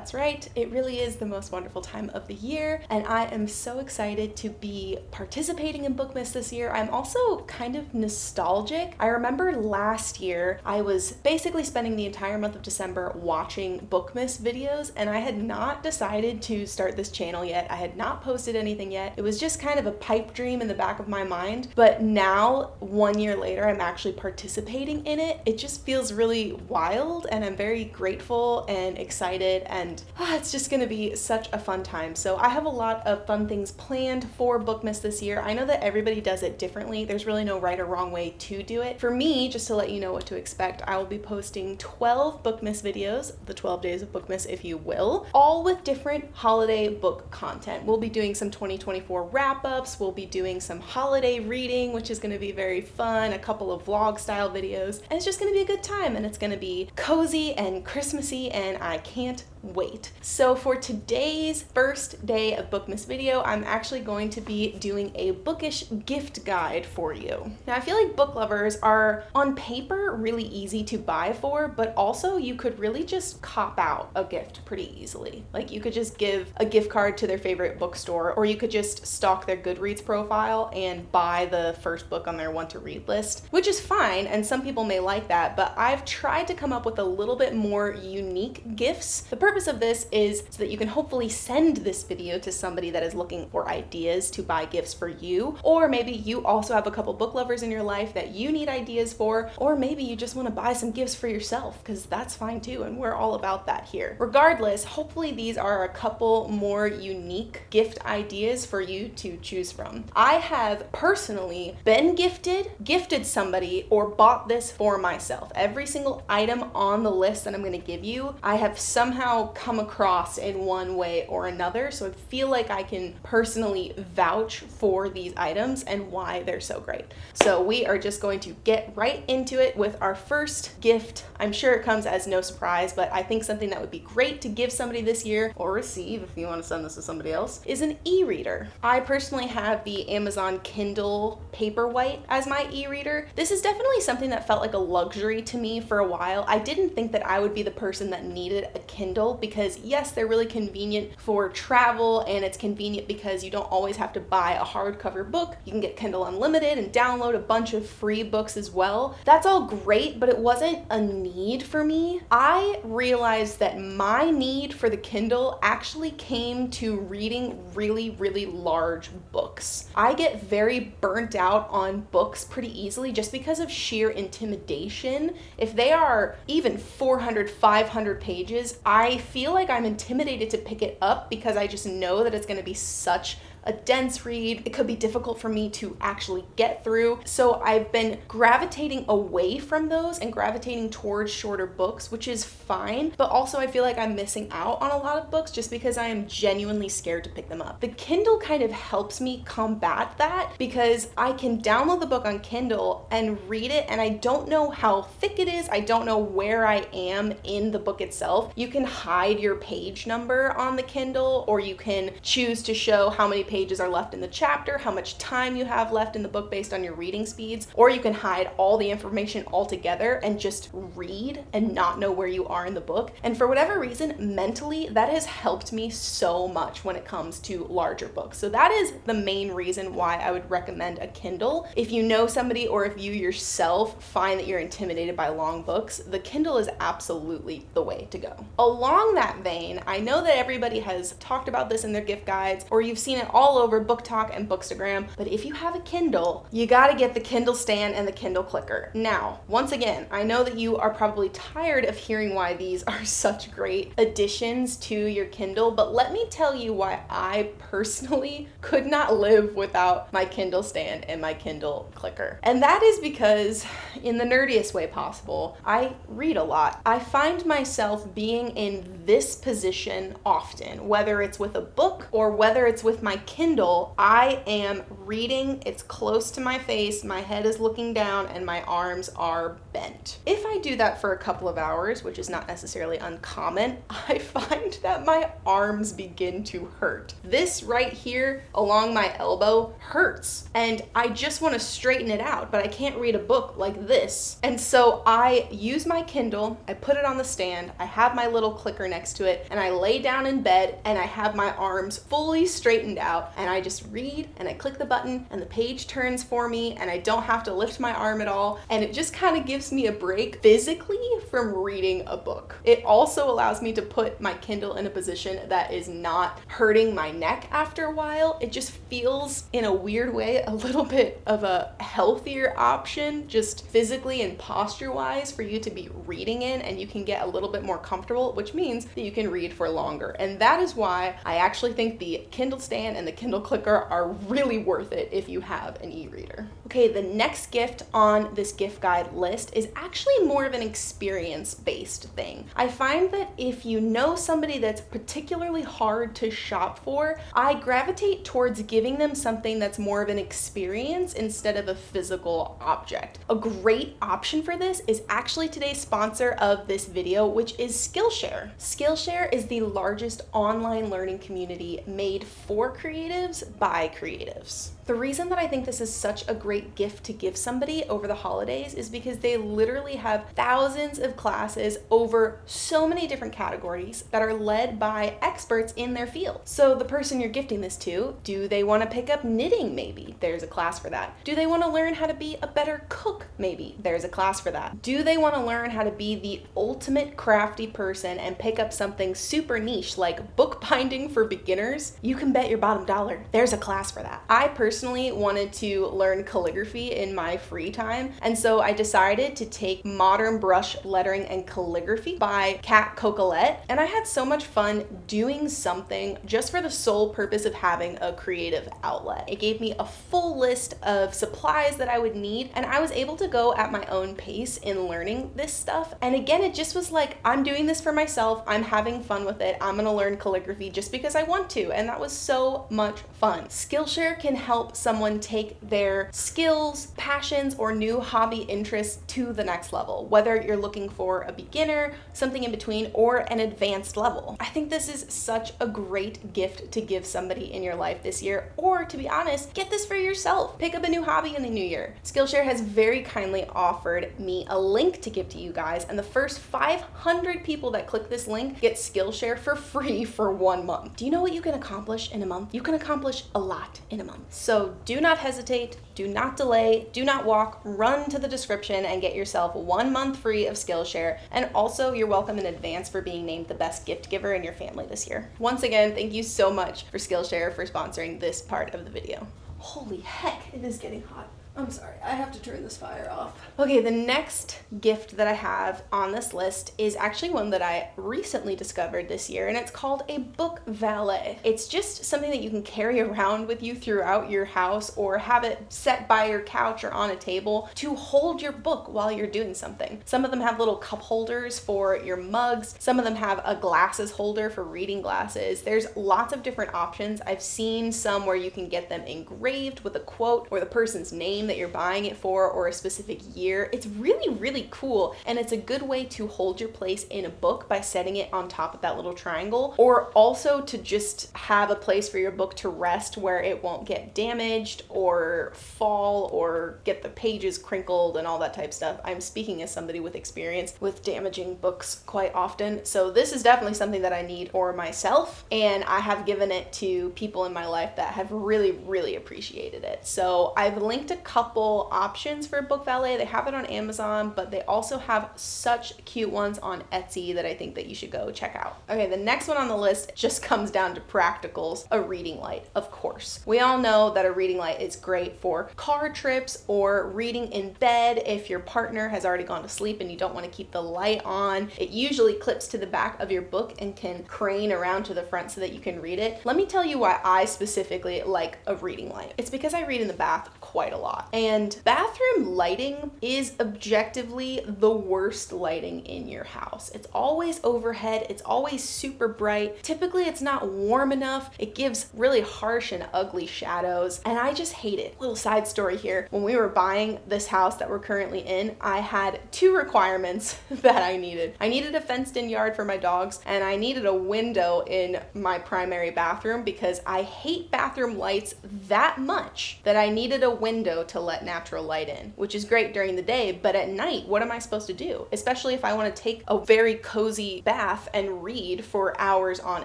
That's right, it really is the most wonderful time of the year, and I am so excited to be participating in Bookmas this year. I'm also kind of nostalgic. I remember last year I was basically spending the entire month of December watching Bookmas videos, and I had not decided to start this channel yet. I had not posted anything yet. It was just kind of a pipe dream in the back of my mind, but now, 1 year later, I'm actually participating in it. It just feels really wild, and I'm very grateful and excited, and it's just gonna be such a fun time. So I have a lot of fun things planned for Bookmas this year. I know that everybody does it differently. There's really no right or wrong way to do it. For me, just to let you know what to expect, I will be posting 12 Bookmas videos, the 12 days of Bookmas if you will, all with different holiday book content. We'll be doing some 2024 wrap-ups, we'll be doing some holiday reading, which is gonna be very fun, a couple of vlog style videos, and it's just gonna be a good time, and it's gonna be cozy and Christmassy, and I can't wait. So for today's first day of Bookmas video, I'm actually going to be doing a bookish gift guide for you. Now I feel like book lovers are on paper really easy to buy for, but also you could really just cop out a gift pretty easily. Like you could just give a gift card to their favorite bookstore, or you could just stalk their Goodreads profile and buy the first book on their want to read list, which is fine, and some people may like that, but I've tried to come up with a little bit more unique gifts. The purpose of this is so that you can hopefully send this video to somebody that is looking for ideas to buy gifts for you, or maybe you also have a couple book lovers in your life that you need ideas for, or maybe you just want to buy some gifts for yourself, because that's fine too, and we're all about that here. Regardless, hopefully these are a couple more unique gift ideas for you to choose from. I have personally been gifted somebody, or bought this for myself. Every single item on the list that I'm going to give you, I have somehow come across in one way or another, so I feel like I can personally vouch for these items and why they're so great. So we are just going to get right into it with our first gift. I'm sure it comes as no surprise, but I think something that would be great to give somebody this year, or receive if you want to send this to somebody else, is an e-reader. I personally have the Amazon Kindle Paperwhite as my e-reader. This is definitely something that felt like a luxury to me for a while. I didn't think that I would be the person that needed a Kindle, because yes, they're really convenient for travel, and it's convenient because you don't always have to buy a hardcover book. You can get Kindle Unlimited and download a bunch of free books as well. That's all great, but it wasn't a need for me. I realized that my need for the Kindle actually came to reading really, really large books. I get very burnt out on books pretty easily just because of sheer intimidation. If they are even 400, 500 pages, I feel like I'm intimidated to pick it up because I just know that it's going to be such a dense read. It could be difficult for me to actually get through. So I've been gravitating away from those and gravitating towards shorter books, which is fine, but also I feel like I'm missing out on a lot of books just because I am genuinely scared to pick them up. The Kindle kind of helps me combat that because I can download the book on Kindle and read it, and I don't know how thick it is. I don't know where I am in the book itself. You can hide your page number on the Kindle, or you can choose to show how many pages are left in the chapter, how much time you have left in the book based on your reading speeds, or you can hide all the information altogether and just read and not know where you are in the book. And for whatever reason, mentally, that has helped me so much when it comes to larger books. So that is the main reason why I would recommend a Kindle. If you know somebody, or if you yourself find that you're intimidated by long books, the Kindle is absolutely the way to go. Along that vein, I know that everybody has talked about this in their gift guides, or you've seen it all over BookTok and Bookstagram, but if you have a Kindle, you gotta get the Kindle stand and the Kindle clicker. Now, once again, I know that you are probably tired of hearing why these are such great additions to your Kindle, but let me tell you why I personally could not live without my Kindle stand and my Kindle clicker. And that is because, in the nerdiest way possible, I read a lot. I find myself being in this position often, whether it's with a book or whether it's with my Kindle, I am reading, it's close to my face, my head is looking down, and my arms are bent. If I do that for a couple of hours, which is not necessarily uncommon, I find that my arms begin to hurt. This right here along my elbow hurts, and I just want to straighten it out, but I can't read a book like this. And so I use my Kindle, I put it on the stand, I have my little clicker next to it, and I lay down in bed and I have my arms fully straightened out, and I just read and I click the button and the page turns for me, and I don't have to lift my arm at all, and it just kind of gives me a break physically from reading a book. It also allows me to put my Kindle in a position that is not hurting my neck after a while. It just feels, in a weird way, a little bit of a healthier option, just physically and posture wise, for you to be reading in, and you can get a little bit more comfortable, which means that you can read for longer. And that is why I actually think the Kindle stand and the Kindle clicker are really worth it if you have an e-reader. Okay, the next gift on this gift guide list is actually more of an experience-based thing. I find that if you know somebody that's particularly hard to shop for, I gravitate towards giving them something that's more of an experience instead of a physical object. A great option for this is actually today's sponsor of this video, which is Skillshare. Skillshare is the largest online learning community made for creatives by creatives. The reason that I think this is such a great gift to give somebody over the holidays is because they literally have thousands of classes over so many different categories that are led by experts in their field. So the person you're gifting this to, do they want to pick up knitting? Maybe there's a class for that. Do they want to learn how to be a better cook? Maybe there's a class for that. Do they want to learn how to be the ultimate crafty person and pick up something super niche like bookbinding for beginners? You can bet your bottom dollar there's a class for that. I personally wanted to learn calligraphy in my free time, and so I decided to take Modern Brush Lettering and Calligraphy by Kat Cocolette, and I had so much fun doing something just for the sole purpose of having a creative outlet. It gave me a full list of supplies that I would need, and I was able to go at my own pace in learning this stuff. And again, it just was like, I'm doing this for myself, I'm having fun with it, I'm gonna learn calligraphy just because I want to, and that was so much fun. Skillshare can help someone take their skills, passions, or new hobby interests to the next level, whether you're looking for a beginner, something in between, or an advanced level. I think this is such a great gift to give somebody in your life this year, or to be honest, get this for yourself. Pick up a new hobby in the new year. Skillshare has very kindly offered me a link to give to you guys, and the first 500 people that click this link get Skillshare for free for 1 month. Do you know what you can accomplish in a month? You can accomplish a lot in a month. So do not hesitate, do not delay, do not walk, run to the description and get yourself 1 month free of Skillshare. And also, you're welcome in advance for being named the best gift giver in your family this year. Once again, thank you so much for Skillshare for sponsoring this part of the video. Holy heck, it is getting hot. I'm sorry, I have to turn this fire off. Okay, the next gift that I have on this list is actually one that I recently discovered this year, and it's called a book valet. It's just something that you can carry around with you throughout your house, or have it set by your couch or on a table to hold your book while you're doing something. Some of them have little cup holders for your mugs. Some of them have a glasses holder for reading glasses. There's lots of different options. I've seen some where you can get them engraved with a quote or the person's name that you're buying it for, or a specific year. It's really, really cool, and it's a good way to hold your place in a book by setting it on top of that little triangle, or also to just have a place for your book to rest where it won't get damaged or fall or get the pages crinkled and all that type stuff. I'm speaking as somebody with experience with damaging books quite often, so this is definitely something that I need for myself, and I have given it to people in my life that have really, really appreciated it. So I've linked a couple options for book valet. They have it on Amazon, but they also have such cute ones on Etsy that I think that you should go check out. Okay, the next one on the list just comes down to practicals. A reading light, of course. We all know that a reading light is great for car trips or reading in bed if your partner has already gone to sleep and you don't want to keep the light on. It usually clips to the back of your book and can crane around to the front so that you can read it. Let me tell you why I specifically like a reading light. It's because I read in the bath quite a lot. lot. And bathroom lighting is objectively the worst lighting in your house. It's always overhead, it's always super bright. Typically it's not warm enough. It gives really harsh and ugly shadows, and I just hate it. Little side story here. When we were buying this house that we're currently in, I had two requirements that I needed. I needed a fenced in yard for my dogs, and I needed a window in my primary bathroom because I hate bathroom lights that much that I needed a window to let natural light in, which is great during the day, but at night, what am I supposed to do? Especially if I want to take a very cozy bath and read for hours on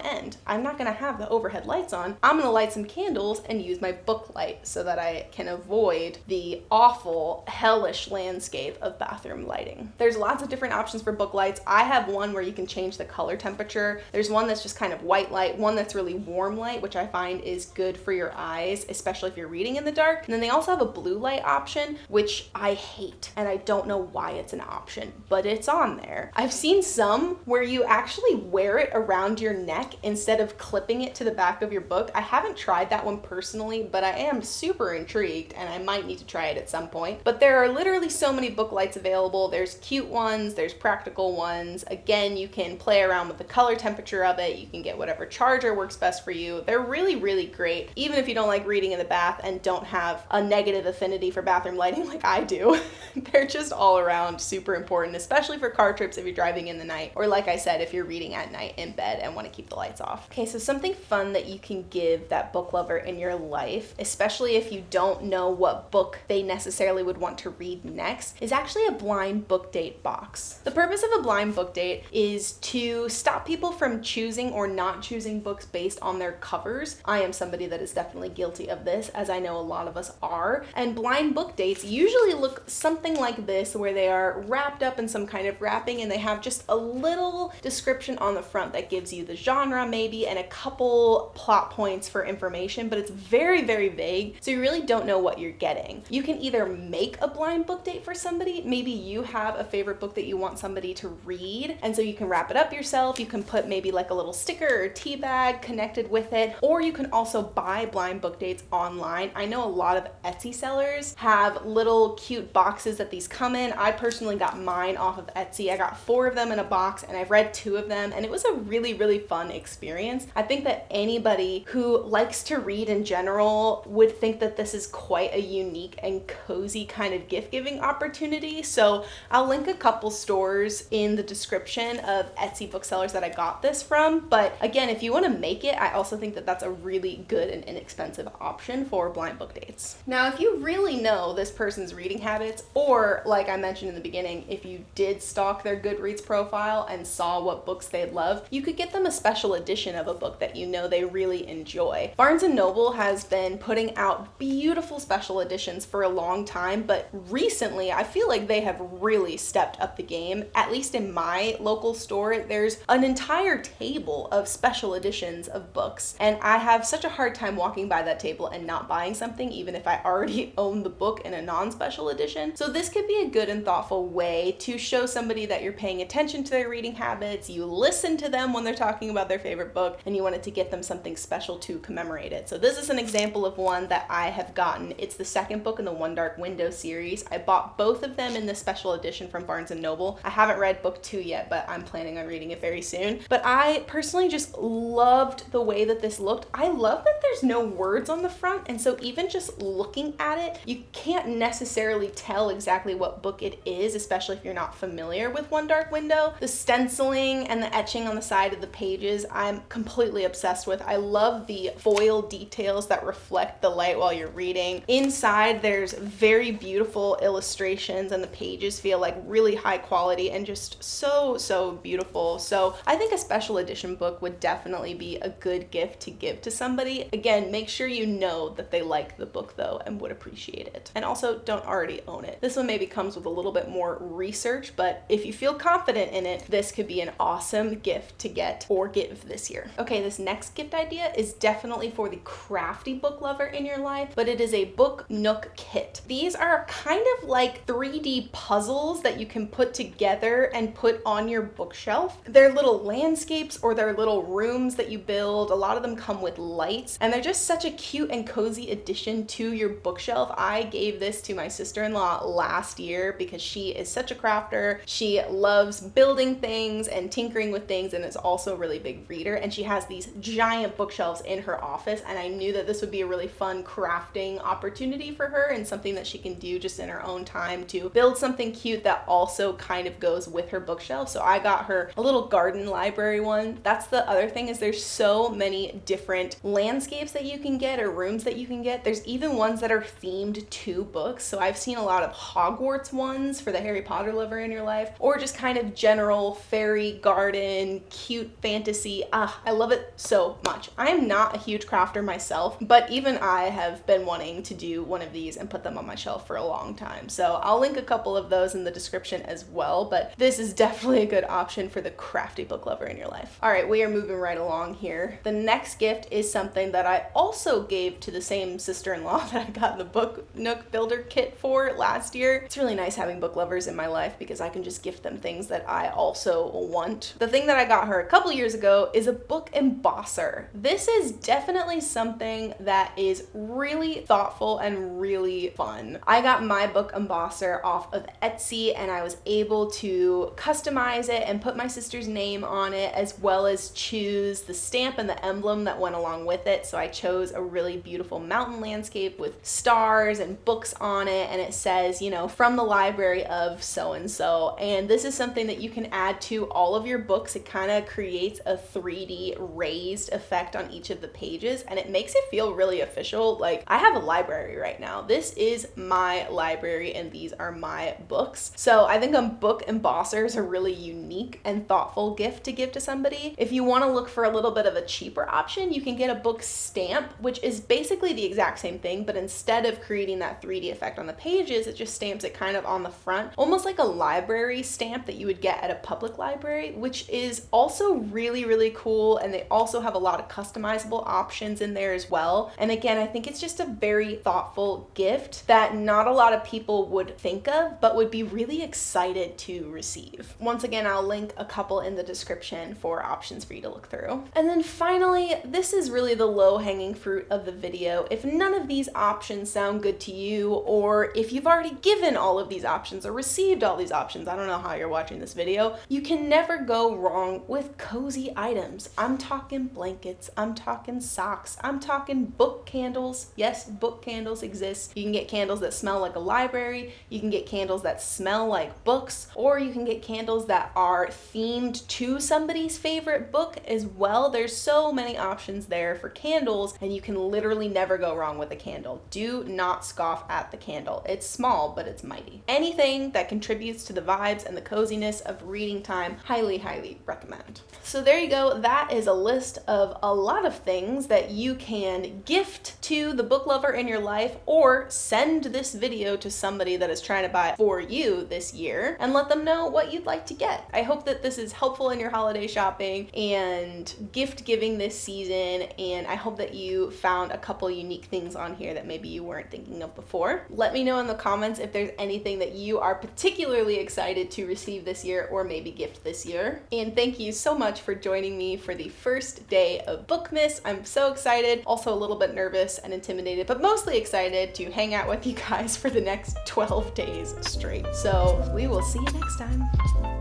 end. I'm not gonna have the overhead lights on. I'm gonna light some candles and use my book light so that I can avoid the awful, hellish landscape of bathroom lighting. There's lots of different options for book lights. I have one where you can change the color temperature. There's one that's just kind of white light, one that's really warm light, which I find is good for your eyes, especially if you're reading in the dark. And then they also have a blue light option, which I hate, and I don't know why it's an option, but it's on there. I've seen some where you actually wear it around your neck instead of clipping it to the back of your book. I haven't tried that one personally, but I am super intrigued and I might need to try it at some point. But there are literally so many book lights available. There's cute ones, there's practical ones. Again, you can play around with the color temperature of it. You can get whatever charger works best for you. They're really, really great. Even if you don't like reading in the bath and don't have a negative affinity for bathroom lighting like I do, they're just all around super important, especially for car trips if you're driving in the night, or like I said, if you're reading at night in bed and want to keep the lights off. Okay, so something fun that you can give that book lover in your life, especially if you don't know what book they necessarily would want to read next, is actually a blind book date box. The purpose of a blind book date is to stop people from choosing or not choosing books based on their covers. I am somebody that is definitely guilty of this, as I know a lot of us are. And blind book dates usually look something like this, where they are wrapped up in some kind of wrapping and they have just a little description on the front that gives you the genre maybe and a couple plot points for information, but it's very, very vague, so you really don't know what you're getting. You can either make a blind book date for somebody. Maybe you have a favorite book that you want somebody to read, and so you can wrap it up yourself. You can put maybe like a little sticker or tea bag connected with it, or you can also buy blind book dates online. I know a lot of Etsy sellers have little cute boxes that these come in. I personally got mine off of Etsy. I got 4 of them in a box and I've read 2 of them, and it was a really, really fun experience. I think that anybody who likes to read in general would think that this is quite a unique and cozy kind of gift giving opportunity. So I'll link a couple stores in the description of Etsy booksellers that I got this from. But again, if you want to make it, I also think that that's a really good and inexpensive option for blind book dates. Now, if you really know this person's reading habits, or like I mentioned in the beginning, if you did stalk their Goodreads profile and saw what books they love, you could get them a special edition of a book that you know they really enjoy. Barnes & Noble has been putting out beautiful special editions for a long time, but recently I feel like they have really stepped up the game. At least in my local store, there's an entire table of special editions of books, and I have such a hard time walking by that table and not buying something, even if I already own the book in a non-special edition. So this could be a good and thoughtful way to show somebody that you're paying attention to their reading habits, you listen to them when they're talking about their favorite book, and you wanted to get them something special to commemorate it. So this is an example of one that I have gotten. It's the second book in the One Dark Window series. I bought both of them in the special edition from Barnes & Noble. I haven't read book 2 yet, but I'm planning on reading it very soon. But I personally just loved the way that this looked. I love that there's no words on the front, and so even just looking at it, you can't necessarily tell exactly what book it is, especially if you're not familiar with One Dark Window. The stenciling and the etching on the side of the pages, I'm completely obsessed with. I love the foil details that reflect the light while you're reading. Inside, there's very beautiful illustrations, and the pages feel like really high quality and just so beautiful. So I think a special edition book would definitely be a good gift to give to somebody. Again, make sure you know that they like the book though and would appreciate it. And also don't already own it. This one maybe comes with a little bit more research, but if you feel confident in it, this could be an awesome gift to get or give this year. Okay, this next gift idea is definitely for the crafty book lover in your life, but it is a book Nook kit. These are kind of like 3D puzzles that you can put together and put on your bookshelf. They're little landscapes or they're little rooms that you build. A lot of them come with lights, and they're just such a cute and cozy addition to your bookshelf myself, I gave this to my sister-in-law last year because she is such a crafter. She loves building things and tinkering with things, and is also a really big reader, and she has these giant bookshelves in her office, and I knew that this would be a really fun crafting opportunity for her and something that she can do just in her own time to build something cute that also kind of goes with her bookshelf. So I got her a little garden library one. That's the other thing, is there's so many different landscapes that you can get or rooms that you can get. There's even ones that are themed to books. So I've seen a lot of Hogwarts ones for the Harry Potter lover in your life, or just kind of general fairy garden, cute fantasy. I love it so much. I am not a huge crafter myself, but even I have been wanting to do one of these and put them on my shelf for a long time. So I'll link a couple of those in the description as well, but this is definitely a good option for the crafty book lover in your life. All right, we are moving right along here. The next gift is something that I also gave to the same sister-in-law that I got the book Nook builder kit for last year. It's really nice having book lovers in my life because I can just gift them things that I also want. The thing that I got her a couple years ago is a book embosser. This is definitely something that is really thoughtful and really fun. I got my book embosser off of Etsy, and I was able to customize it and put my sister's name on it, as well as choose the stamp and the emblem that went along with it. So I chose a really beautiful mountain landscape with stars and books on it, and it says, you know, from the library of so-and-so. And this is something that you can add to all of your books. It kind of creates a 3D raised effect on each of the pages, and it makes it feel really official. Like, I have a library right now. This is my library, and these are my books. So I think a book embosser is a really unique and thoughtful gift to give to somebody. If you want to look for a little bit of a cheaper option, you can get a book stamp, which is basically the exact same thing, but instead of creating that 3D effect on the pages, it just stamps it kind of on the front, almost like a library stamp that you would get at a public library, which is also really, really cool. And they also have a lot of customizable options in there as well. And again, I think it's just a very thoughtful gift that not a lot of people would think of, but would be really excited to receive. Once again, I'll link a couple in the description for options for you to look through. And then finally, this is really the low-hanging fruit of the video. If none of these options sound good to you, or if you've already given all of these options or received all these options, I don't know how you're watching this video, you can never go wrong with cozy items. I'm talking blankets, I'm talking socks, I'm talking book candles. Yes, book candles exist. You can get candles that smell like a library, you can get candles that smell like books, or you can get candles that are themed to somebody's favorite book as well. There's so many options there for candles, and you can literally never go wrong with a candle. Do not scoff at the candle. It's small, but it's mighty. Anything that contributes to the vibes and the coziness of reading time, highly, highly recommend. So there you go. That is a list of a lot of things that you can gift to the book lover in your life, or send this video to somebody that is trying to buy it for you this year and let them know what you'd like to get. I hope that this is helpful in your holiday shopping and gift giving this season, and I hope that you found a couple unique things on here that maybe you weren't thinking of before. Let me know in the comments if there's anything that you are particularly excited to receive this year or maybe gift this year. And thank you so much for joining me for the first day of Bookmas. I'm so excited, also a little bit nervous and intimidated, but mostly excited to hang out with you guys for the next 12 days straight. So we will see you next time.